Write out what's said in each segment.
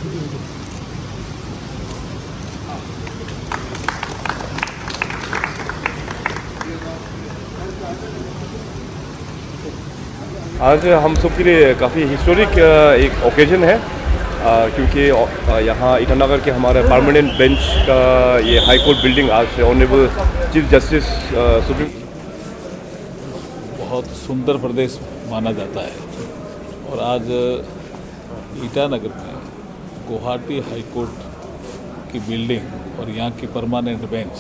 आज हम सब के लिए काफ़ी हिस्टोरिक एक ओकेजन है, क्योंकि यहाँ ईटानगर के हमारे परमानेंट बेंच का ये हाई कोर्ट बिल्डिंग आज से ऑनरेबल चीफ जस्टिस सुप्रीम बहुत सुंदर प्रदेश माना जाता है और आज ईटानगर में गुवाहाटी हाई कोर्ट की बिल्डिंग और यहाँ की परमानेंट बेंच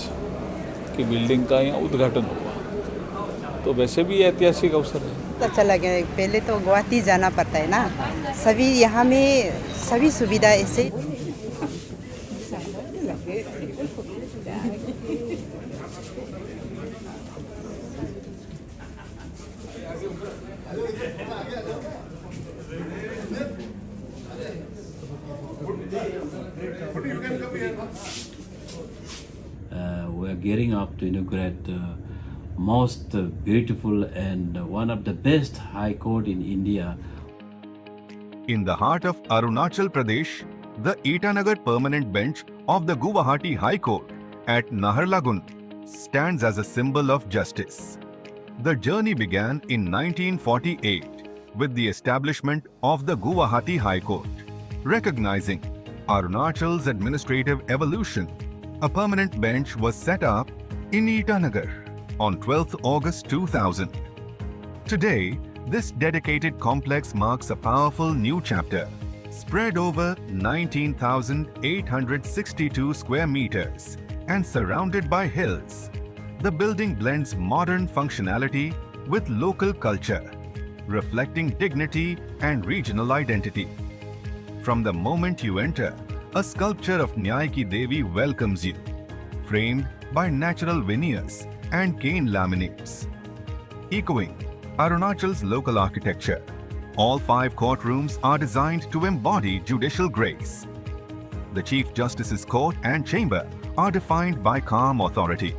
की बिल्डिंग का यहाँ उद्घाटन हुआ, तो वैसे भी ये ऐतिहासिक अवसर है। अच्छा लगे। पहले तो गुवाहाटी जाना पड़ता है ना, सभी यहाँ में सभी सुविधा ऐसे। We are gearing up to inaugurate the most beautiful and one of the best high court in India. In the heart of Arunachal Pradesh, the Itanagar Permanent Bench of the Guwahati High Court at Naharlagun stands as a symbol of justice. The journey began in 1948 with the establishment of the Guwahati High Court. Recognizing Arunachal's administrative evolution, a permanent bench was set up in Itanagar on 12th August 2000. Today, this dedicated complex marks a powerful new chapter. Spread over 19,862 square meters and surrounded by hills, the building blends modern functionality with local culture, reflecting dignity and regional identity. From the moment you enter, a sculpture of Nyay Ki Devi welcomes you, framed by natural veneers and cane laminates. Echoing Arunachal's local architecture, all 5 courtrooms are designed to embody judicial grace. The Chief Justice's court and chamber are defined by calm authority.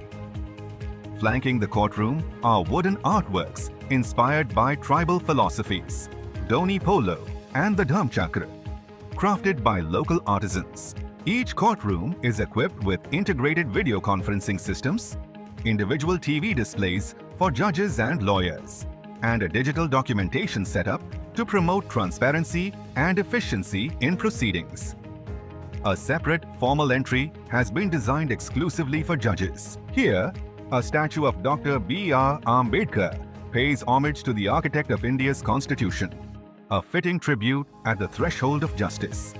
Flanking the courtroom are wooden artworks inspired by tribal philosophies, Doni Polo and the Dharmchakra, crafted by local artisans. Each courtroom is equipped with integrated video conferencing systems, individual TV displays for judges and lawyers, and a digital documentation setup to promote transparency and efficiency in proceedings. A separate formal entry has been designed exclusively for judges. Here, a statue of Dr. B.R. Ambedkar pays homage to the architect of India's constitution, a fitting tribute at the threshold of justice.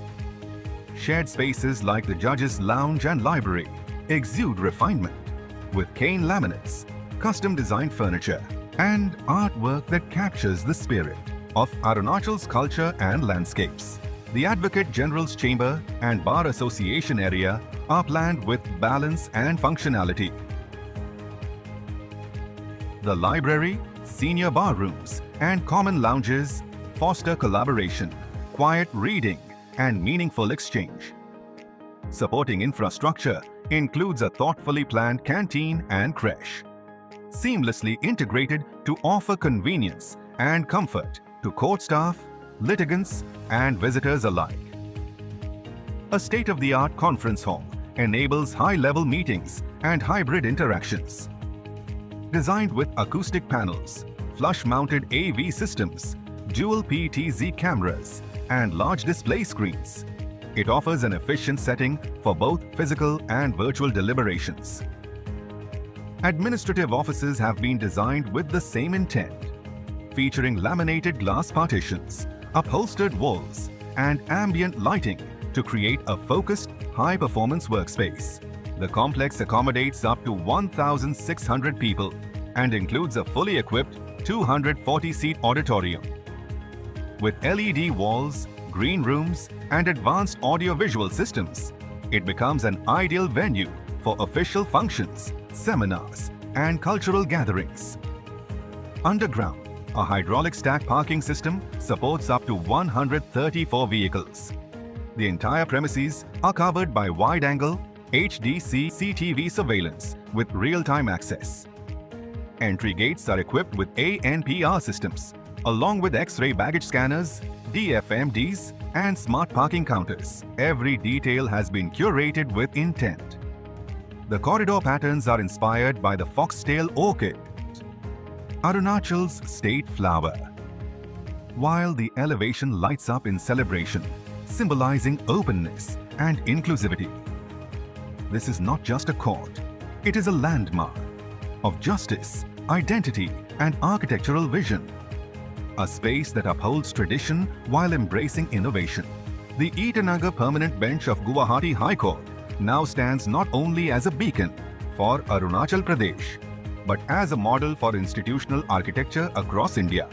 Shared spaces like the judges' lounge and library exude refinement, with cane laminates, custom-designed furniture, and artwork that captures the spirit of Arunachal's culture and landscapes. The Advocate General's Chamber and Bar Association area are planned with balance and functionality. The library, senior bar rooms, and common lounges foster collaboration, quiet reading, and meaningful exchange. Supporting infrastructure includes a thoughtfully planned canteen and creche, seamlessly integrated to offer convenience and comfort to court staff, litigants, and visitors alike. A state-of-the-art conference hall enables high-level meetings and hybrid interactions. Designed with acoustic panels, flush-mounted AV systems, dual PTZ cameras, and large display screens, it offers an efficient setting for both physical and virtual deliberations. Administrative offices have been designed with the same intent, featuring laminated glass partitions, upholstered walls, and ambient lighting to create a focused, high-performance workspace. The complex accommodates up to 1,600 people and includes a fully equipped 240-seat auditorium. With LED walls, green rooms, and advanced audio-visual systems, it becomes an ideal venue for official functions, seminars, and cultural gatherings. Underground, a hydraulic stack parking system supports up to 134 vehicles. The entire premises are covered by wide-angle HD CCTV surveillance with real-time access. Entry gates are equipped with ANPR systems, along with X-ray baggage scanners, DFMDs, and smart parking counters. Every detail has been curated with intent. The corridor patterns are inspired by the foxtail orchid, Arunachal's state flower, while the elevation lights up in celebration, symbolizing openness and inclusivity. This is not just a court, it is a landmark of justice, identity, and architectural vision. A space that upholds tradition while embracing innovation. The Itanagar Permanent Bench of Guwahati High Court now stands not only as a beacon for Arunachal Pradesh, but as a model for institutional architecture across India.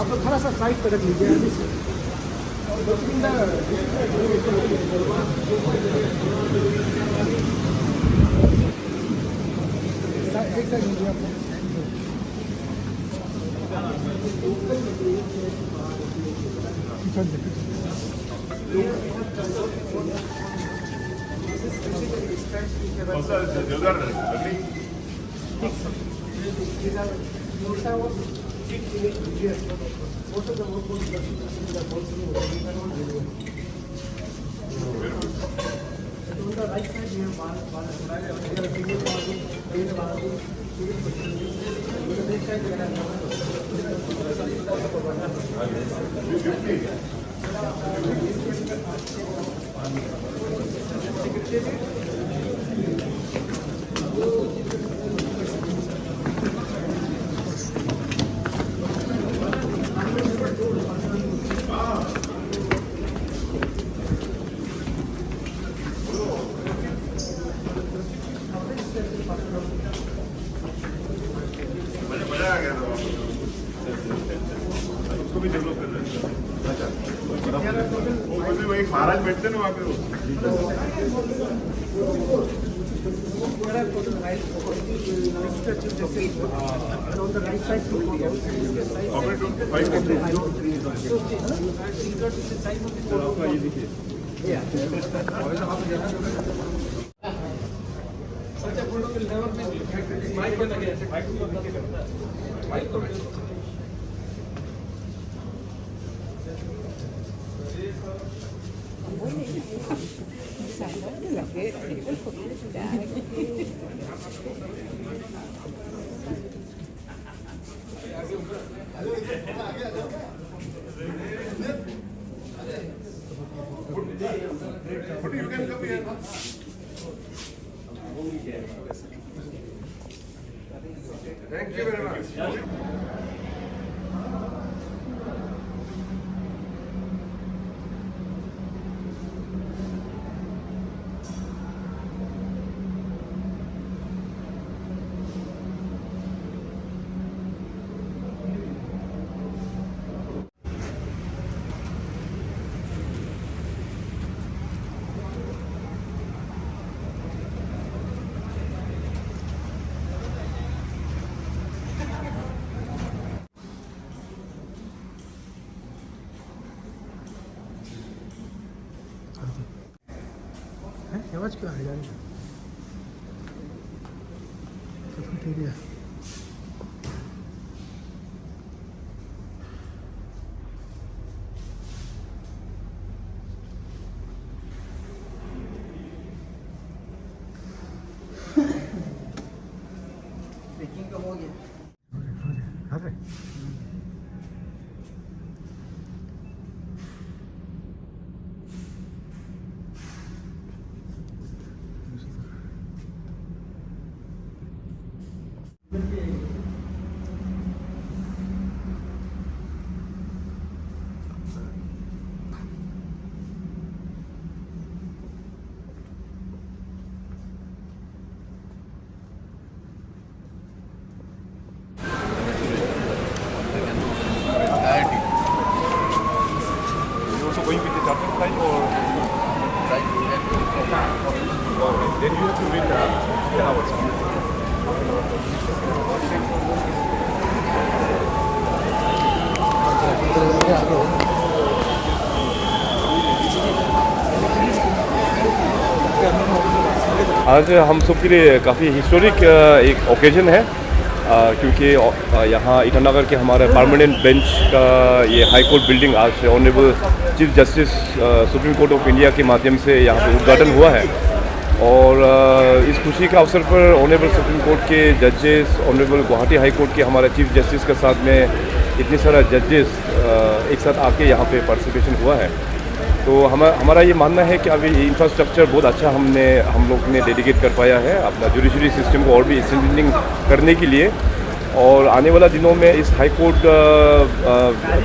आप लोग थोड़ा सा side पर रख लीजिए। महाराज बैठते ना वहाँ पे Thank you very much. आवाज क्यों आ रही है? ठीक है। Going with the charter flight or then you have to wait 10 hours. आज हम सब के लिए काफ़ी हिस्टोरिक एक ओकेजन है क्योंकि यहाँ ईटानगर के हमारे परमानेंट बेंच का ये हाई कोर्ट बिल्डिंग आज से honourable chief justice supreme court of India के माध्यम से यहाँ पे उद्घाटन हुआ है और इस खुशी के अवसर पर ऑनरेबल सुप्रीम कोर्ट के जजेस, ऑनरेबल गुवाहाटी हाई कोर्ट के हमारे चीफ जस्टिस के साथ में इतने सारा जजेस एक साथ आके यहाँ पे पार्टिसिपेशन हुआ है तो हमारा ये मानना है कि अभी इंफ्रास्ट्रक्चर बहुत अच्छा हम लोग ने डेडिकेट कर पाया है अपना जुडिशरी सिस्टम को और भी स्ट्रेंथनिंग करने के लिए। और आने वाला दिनों में इस हाई कोर्ट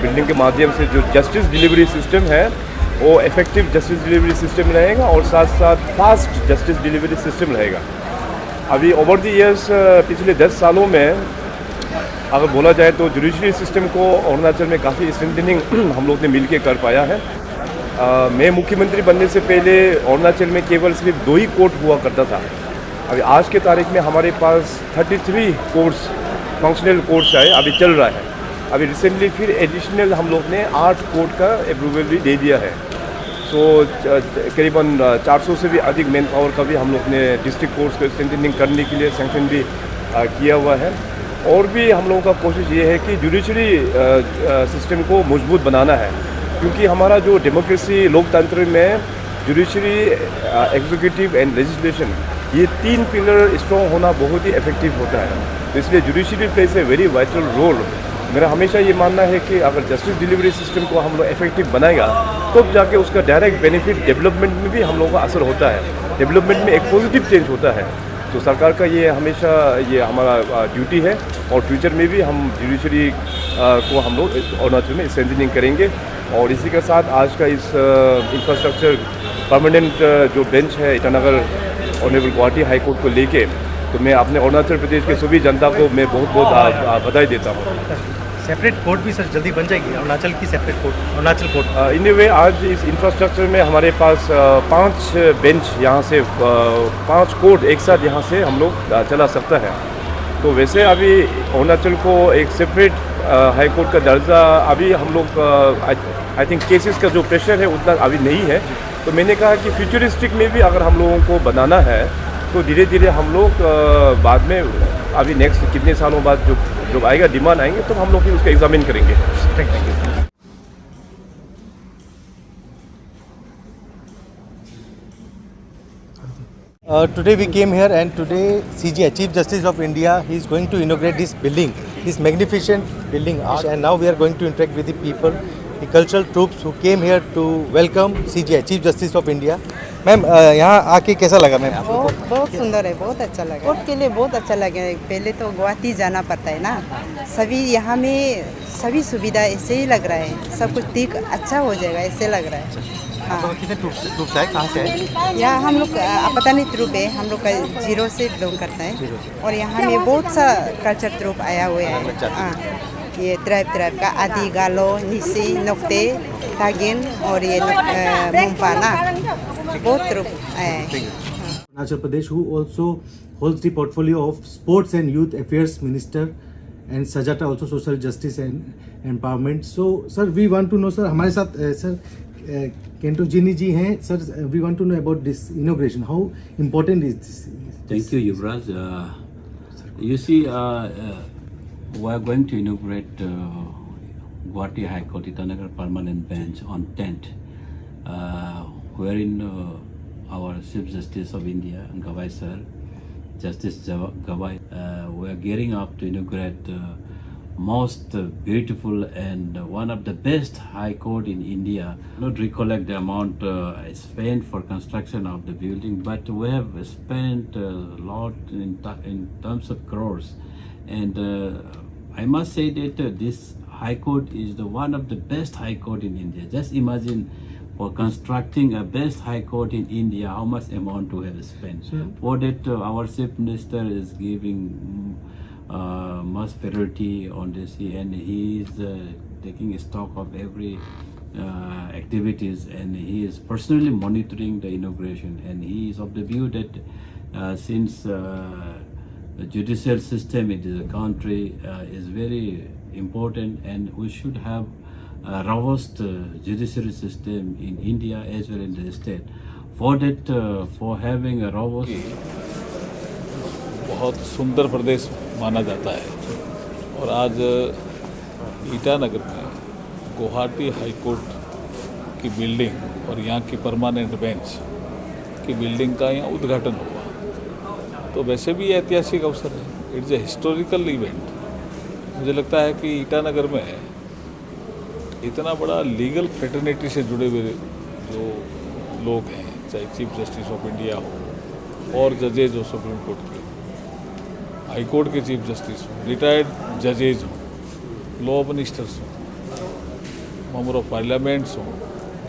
बिल्डिंग के माध्यम से जो जस्टिस डिलीवरी सिस्टम है वो इफेक्टिव जस्टिस डिलीवरी सिस्टम रहेगा और साथ साथ फास्ट जस्टिस डिलीवरी सिस्टम रहेगा। अभी ओवर द ईयर्स पिछले 10 सालों में अगर बोला जाए तो जुडिशरी सिस्टम को अरुणाचल में काफ़ी स्ट्रेंथनिंग हम लोग ने मिल के कर पाया है। मैं मुख्यमंत्री बनने से पहले अरुणाचल में केवल सिर्फ 2 ही कोर्ट हुआ करता था। अभी आज के तारीख में हमारे पास 33 कोर्ट्स फंक्शनल कोर्ट्स आए अभी चल रहा है। अभी रिसेंटली फिर एडिशनल हम लोग ने 8 कोर्ट का अप्रूवल भी दे दिया है। सो करीबन 400 से भी अधिक मैन पावर का भी हम लोग ने डिस्ट्रिक्ट कोर्ट्स को स्ट्रेंथनिंग करने के लिए सैंक्शन भी किया हुआ है। और भी हम लोगों का कोशिश ये है कि जुडिशरी सिस्टम को मजबूत बनाना है, क्योंकि हमारा जो डेमोक्रेसी लोकतंत्र में जुडिशरी एग्जीक्यूटिव एंड लेजिस्लेशन ये 3 पिलर स्ट्रॉन्ग होना बहुत ही इफेक्टिव होता है। तो इसलिए judiciary place a very vital role. मेरा हमेशा ये मानना है कि अगर जस्टिस डिलीवरी सिस्टम को हम लोग इफेक्टिव बनाएगा तो जाके उसका डायरेक्ट बेनिफिट डेवलपमेंट में भी हम लोगों का असर होता है, डेवलपमेंट में एक पॉजिटिव चेंज होता है। तो सरकार का ये हमेशा ये हमारा ड्यूटी है और फ्यूचर में भी हम जुडिशरी को हम लोग अरुणाचल में स्ट्रेंथनिंग करेंगे। और इसी के साथ आज का इस इंफ्रास्ट्रक्चर परमानेंट जो बेंच है Itanagar honourable Guwahati high court को लेके, तो मैं अपने अरुणाचल प्रदेश के सभी जनता को मैं बहुत बहुत बधाई देता हूँ। सेपरेट कोर्ट भी सर जल्दी बन जाएगी अरुणाचल की सेपरेट कोर्ट, अरुणाचल कोर्ट। इन वे आज इस इंफ्रास्ट्रक्चर में हमारे पास 5 बेंच यहाँ से 5 कोर्ट एक साथ यहाँ से हम लोग चला सकता है। तो वैसे अभी अरुणाचल को एक सेपरेट हाई कोर्ट का दर्जा अभी हम लोग आई थिंक केसेस का जो प्रेशर है उतना अभी नहीं है। तो मैंने कहा कि फ्यूचरिस्टिक में भी अगर हम लोगों को बनाना है तो धीरे धीरे हम लोग बाद में अभी नेक्स्ट कितने सालों बाद जो आएगा डिमांड आएंगे तो हम लोग फिर उसका एग्जामिन करेंगे। Thank you. Today we came here and today CJI, Chief Justice of India, he is going to inaugurate this building, this magnificent building, and now we are going to interact with the people, the cultural troops who came here to welcome CJI, Chief Justice of India. Ma'am यहाँ आके कैसा लगा ma'am? बहुत सुंदर है, बहुत अच्छा लगा। कोर्ट के लिए बहुत अच्छा लगा। पहले तो गुवाहाटी जाना पड़ता है ना, सभी यहाँ में सभी सुविधा ऐसे ही लग रहा है, सब कुछ ठीक अच्छा हो जाएगा ऐसे लग रहा है। हाँ। तो कितने ट्रूप्स आए, कहाँ से आए? यहाँ हम लोग पता नहीं ट्रूप है, हम लोग का 0 से बिलोंग करता है और यहाँ में बहुत सा कल्चर ट्रूप आया हुआ है। हाँ, ये ट्राइब का आदि, गालो, निसी, नोक्ते, तागिन और ये मुंपाना, बहुत ट्रूप आए हैं। Arunachal Pradesh, who also holds the portfolio of Sports and Youth Affairs Minister, and Sajata also Social Justice and Empowerment. So, sir, we want to know, sir, हमारे साथ सर केंटो जिनी जी हैं, sir. We want to know about this inauguration. How important is this? Thank you, Yuvraj. You see, we are going to inaugurate Guwahati High Court Itanagar Permanent Bench on 10th, wherein our Chief Justice of India, Gawai Sir, Justice Gawai, we are gearing up to inaugurate most beautiful and one of the best high court in India. Not recollect the amount spent for construction of the building, but we have spent a lot in terms of crores. And I must say that this high court is the one of the best high court in India. Just imagine, for constructing a best high court in India, how much amount we have spent. Sure. For that, our Chief Minister is giving much priority on this, and he is taking stock of every activities, and he is personally monitoring the inauguration, and he is of the view that since the judicial system in the country is very important, and we should have a robust judiciary system in India as well in the state. For that, for having a robust बहुत सुंदर प्रदेश माना जाता है और आज ईटानगर में Guwahati high court की building और यहाँ की परमानेंट बेंच की बिल्डिंग का यहाँ उद्घाटन हुआ। तो वैसे भी ये ऐतिहासिक अवसर है, इट्स ए हिस्टोरिकल इवेंट। मुझे लगता है कि ईटानगर में इतना बड़ा लीगल फ्रेटर्निटी से जुड़े हुए जो लोग हैं, चाहे चीफ जस्टिस ऑफ इंडिया हो और जजेज हो सुप्रीम कोर्ट के, हाई कोर्ट के चीफ जस्टिस हो, रिटायर्ड जजेज हो, लॉ मिनिस्टर्स हो, मेंबर ऑफ पार्लियामेंट्स हो,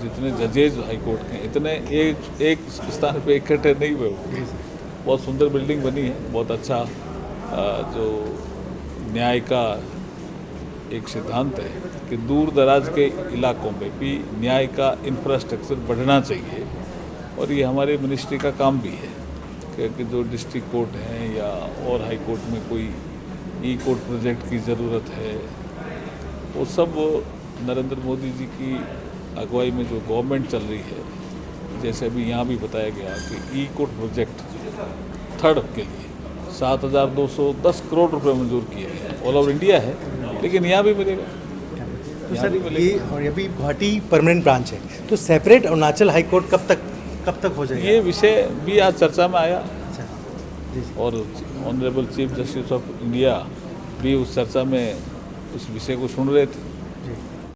जितने जजेज हाई कोर्ट के इतने एक स्थान पे इकट्ठे नहीं हुए हो। बहुत सुंदर बिल्डिंग बनी है, बहुत अच्छा जो न्याय का एक सिद्धांत है कि दूर दराज के इलाकों में भी न्याय का इंफ्रास्ट्रक्चर बढ़ना चाहिए, और ये हमारे मिनिस्ट्री का काम भी है कि जो डिस्ट्रिक्ट कोर्ट हैं या और हाई कोर्ट में कोई ई कोर्ट प्रोजेक्ट की ज़रूरत है, वो सब नरेंद्र मोदी जी की अगुवाई में जो गवर्नमेंट चल रही है, जैसे अभी यहाँ भी बताया गया कि ई कोर्ट प्रोजेक्ट थर्ड के लिए 7,210 करोड़ रुपए मंजूर किए हैं। ऑल ओवर इंडिया है, लेकिन यहाँ भी मिलेगा। तो सर ये और ये भी गुवाहाटी परमानेंट ब्रांच है, तो सेपरेट अरुणाचल हाई कोर्ट कब तक हो जाएगा? ये विषय भी आज चर्चा में आया, अच्छा जी और honourable chief justice of India भी उस चर्चा में उस विषय को सुन रहे थे। जी